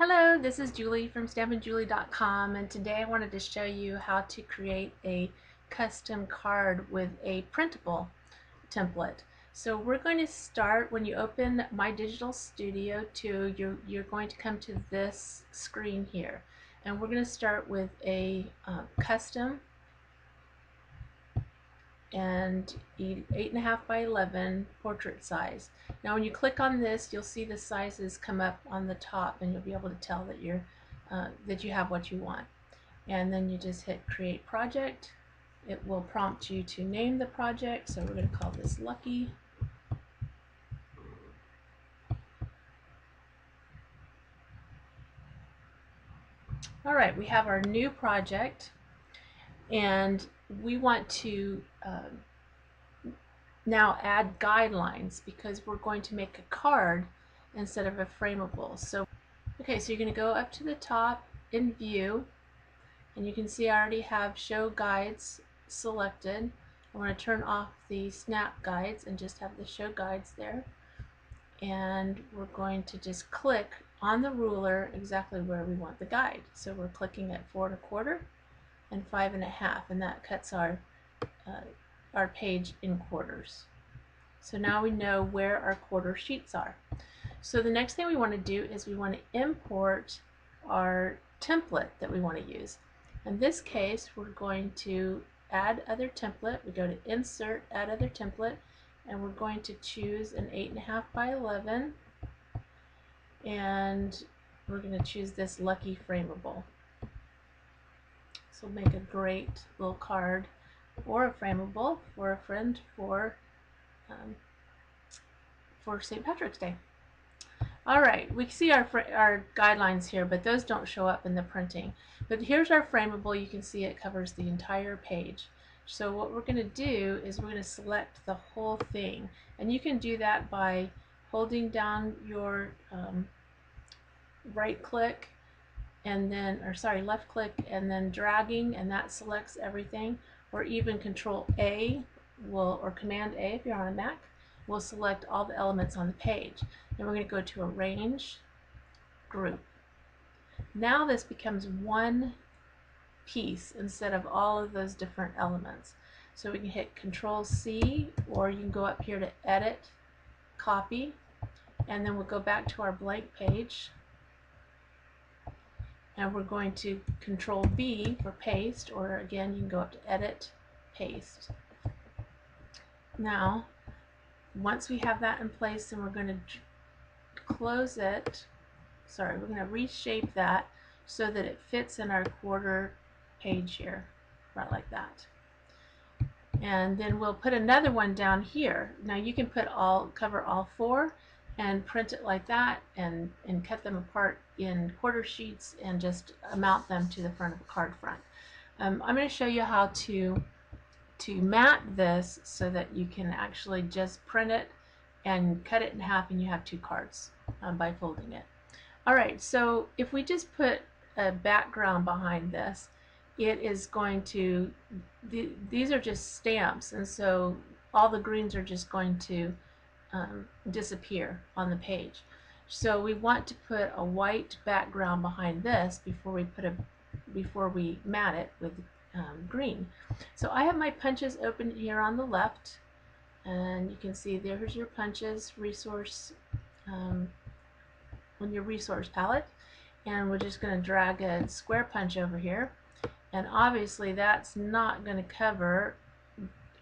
Hello, this is Julie from stampandjulie.com, and today I wanted to show you how to create a custom card with a printable template. So we're going to start when you open My Digital Studio 2, you're going to come to this screen here, and we're going to start with a custom and 8.5 by 11 portrait size. Now when you click on this, you'll see the sizes come up on the top, and you'll be able to tell that you have what you want. And then you just hit create project. It will prompt you to name the project, so we're going to call this Lucky. Alright, we have our new project, and we want to now add guidelines because we're going to make a card instead of a frameable. So you're going to go up to the top in view, and you can see I already have show guides selected. I want to turn off the snap guides and just have the show guides there, and we're going to just click on the ruler exactly where we want the guide. So we're clicking at 4 1/4 and 5 1/2, and that cuts our page in quarters. So now we know where our quarter sheets are. So the next thing we want to do is we want to import our template that we want to use. In this case, we're going to add other template. We go to insert, add other template, and we're going to choose an 8.5 by 11, and we're going to choose this Lucky Frameable. So make a great little card or a frameable for a friend for St. Patrick's Day. Alright, we see our guidelines here, but those don't show up in the printing. But here's our frameable. You can see it covers the entire page. So what we're going to do is we're going to select the whole thing, and you can do that by holding down your right click and then, left click and then dragging, and that selects everything. Or even Control A or Command A if you're on a Mac will select all the elements on the page. Then we're going to go to Arrange, Group. Now this becomes one piece instead of all of those different elements. So we can hit Control C, or you can go up here to Edit, Copy, and then we'll go back to our blank page, and we're going to Control B for paste, or again you can go up to Edit, Paste. Now once we have that in place, then we're going to close it. We're going to reshape that so that it fits in our quarter page here, right like that. And then we'll put another one down here. Now you can cover all four and print it like that, and cut them apart in quarter sheets and just mount them to the front of the card front. I'm going to show you how to mat this so that you can actually just print it and cut it in half, and you have two cards by folding it. Alright, so if we just put a background behind this, it is going to, these are just stamps, and so all the greens are just going to disappear on the page. So we want to put a white background behind this before we mat it with green. So I have my punches open here on the left, and you can see there's your punches resource on your resource palette, and we're just going to drag a square punch over here, and obviously that's not going to cover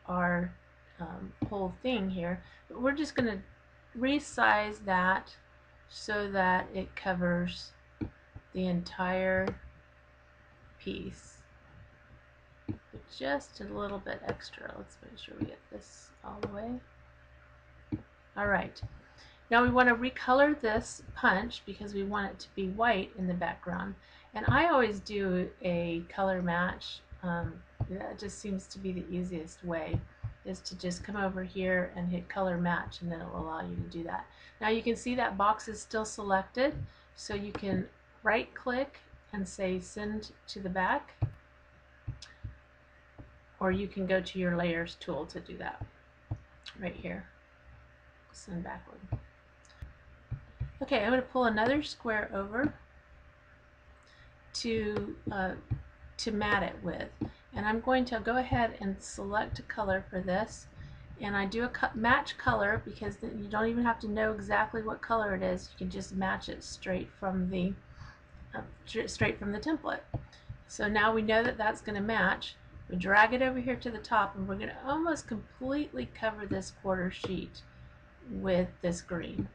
our whole thing here, but we're just going to resize that so that it covers the entire piece. Just a little bit extra. Let's make sure we get this all the way. Alright, now we want to recolor this punch because we want it to be white in the background, and I always do a color match. That just seems to be the easiest way, is to just come over here and hit color match, and then it will allow you to do that. Now you can see that box is still selected, so you can right click and say send to the back, or you can go to your layers tool to do that right here, send backward. Okay, I'm going to pull another square over, to mat it with. And I'm going to go ahead and select a color for this, and I do a match color because then you don't even have to know exactly what color it is. You can just match it straight from the template. So now we know that that's going to match. We drag it over here to the top, and we're going to almost completely cover this quarter sheet with this green.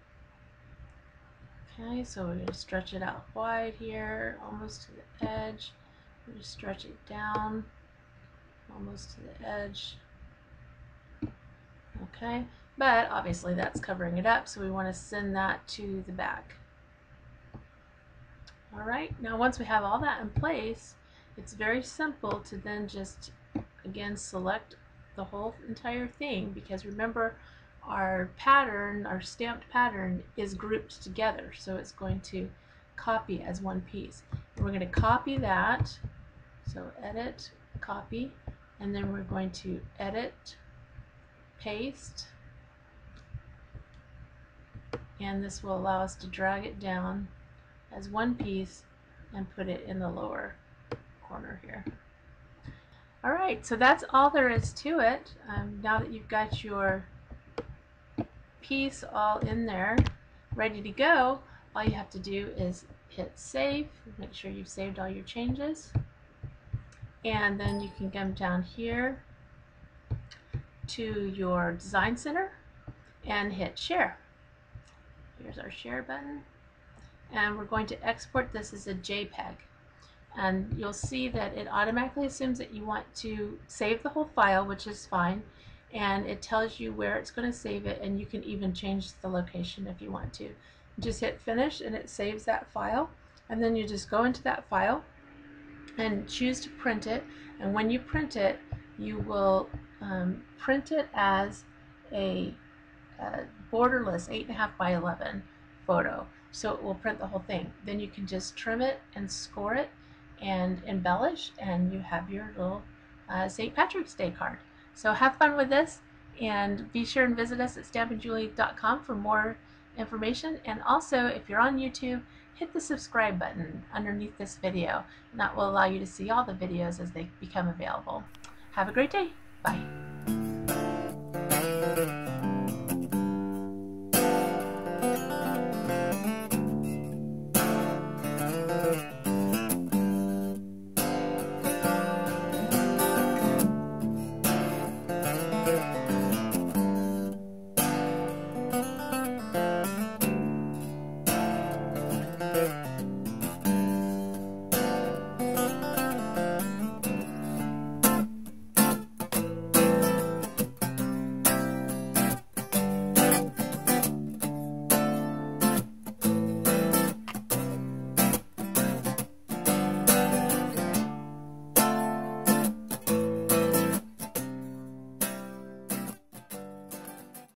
Okay, so we're going to stretch it out wide here, almost to the edge. We're going to stretch it down, almost to the edge. Okay, but obviously that's covering it up, so we want to send that to the back. Alright, now once we have all that in place, it's very simple to then just, again, select the whole entire thing, because remember, our pattern, our stamped pattern, is grouped together, so it's going to copy as one piece. And we're going to copy that, so edit, copy, and then we're going to edit, paste, and this will allow us to drag it down as one piece and put it in the lower corner here. Alright, so that's all there is to it. Now that you've got your piece all in there, ready to go, all you have to do is hit save, make sure you've saved all your changes, and then you can come down here to your design center and hit share. Here's our share button, and we're going to export this as a JPEG, and you'll see that it automatically assumes that you want to save the whole file, which is fine, and it tells you where it's going to save it, and you can even change the location if you want to. Just hit finish and it saves that file, and then you just go into that file and choose to print it, and when you print it, you will print it as a borderless 8.5 by 11 photo, so it will print the whole thing. Then you can just trim it and score it and embellish, and you have your little St. Patrick's Day card. So have fun with this, and be sure and visit us at stampandjulie.com for more information. And also, if you're on YouTube, hit the subscribe button underneath this video, and that will allow you to see all the videos as they become available. Have a great day. Bye.